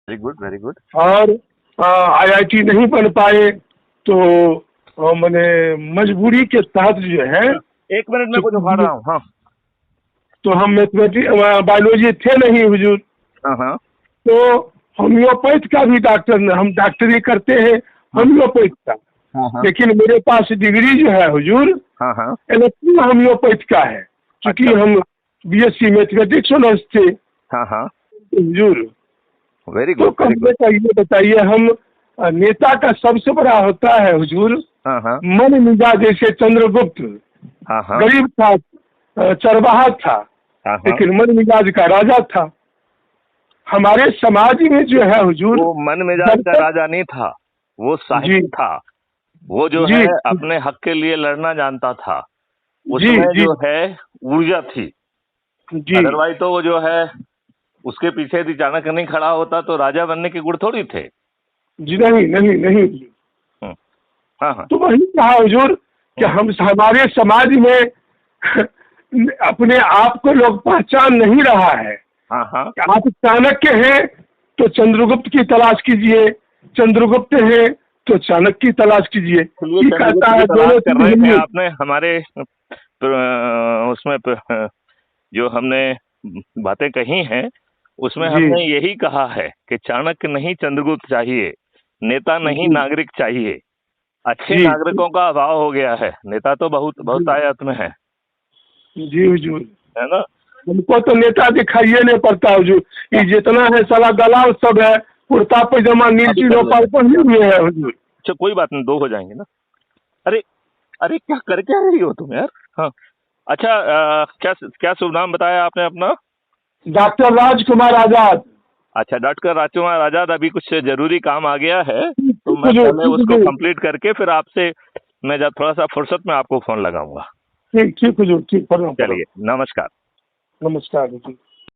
Very good, very good. और IIT नहीं बन पाए तो मैंने मजबूरी के तहत जो है, 1 मिनट में कुछ उखाड़ रहा हूँ। हाँ तो हम मैथमेटिक्स बायोलॉजी थे नहीं हुजूर, हाँ हाँ तो होम्योपैथ का भी हम डॉक्टरी करते हैं होम्योपैथ का। हाँ हाँ लेकिन मेरे पास डिग्री जो है हुजूर हाँ हाँ। इलेक्ट्रो होम्योपैथ का है, क्योंकि अच्छा। हम बीएससी मैथमेटिक्स ऑनर्स थे हाँ हाँ। हुजूर। वेरी तो गुड, वेरी कहने गुड। का ये बताइए, हम नेता का सबसे बड़ा होता है हुजूर हाँ हाँ मन मिजाज। जैसे चंद्रगुप्त हाँ हाँ गरीब था, चरवाहा था, हाँ हाँ। लेकिन मन मिजाज का राजा था। हमारे समाज में जो है हुजूर, वो मन मिजाज जब का तक राजा नहीं था, वो जी साहिब था। वो जो है जी अपने हक के लिए लड़ना जानता था। जी उसमें जी जो है ऊर्जा थी। जी अदरवाइज तो वो जो है उसके पीछे यदि चाणक्य नहीं खड़ा होता तो राजा बनने के गुण थोड़ी थे। जी, नहीं नहीं नहीं। हम्म, हाँ हाँ। तो वही कहा हुजूर कि हमारे समाज में अपने आप को लोग पहचान नहीं रहा है। हाँ हाँ। आप चाणक्य हैं तो चंद्रगुप्त की तलाश कीजिए, चंद्रगुप्त हैं तो चाणक्य की तलाश कीजिए। इसलिए ये चंद्रगुप्त कहता की है तलाश दोनों कर चीज रहे थे नहीं। आपने हमारे उसमें जो हमने बातें कही हैं उसमें जी हमने यही कहा है कि चाणक्य नहीं चंद्रगुप्त चाहिए, नेता नहीं जी नागरिक चाहिए। अच्छे जी नागरिकों का अभाव हो गया है, नेता तो बहुत बहुत जी आयत में है जी हुजूर। है ना। हमको तो नेता दिखाइए नहीं पड़ता हुजूर। ये जितना है साला दलाल सब है, कुर्ता पैजामा अभी नीलची कर लोपाल लेंगे। पहने हुए है हुजूर। अच्छा कोई बात नहीं, 2 हो जाएंगे ना। अरे अरे क्या कर क्या रही हो तुम यार। हाँ। अच्छा क्या क्या शुभ नाम बताया आपने अपना? डॉक्टर राजकुमार आजाद। अच्छा, डॉक्टर राजकुमार आजाद। अभी कुछ जरूरी काम आ गया है तो ठीक मैं हुजूर, पहले ठीक उसको हुजूर, कंप्लीट करके फिर आपसे मैं जब थोड़ा सा फुर्सत में आपको फोन लगाऊंगा। ठीक ठीक हुजूर, ठीक, प्रणाम प्रणाम। चलिए, नमस्कार। नमस्कार हुजूर।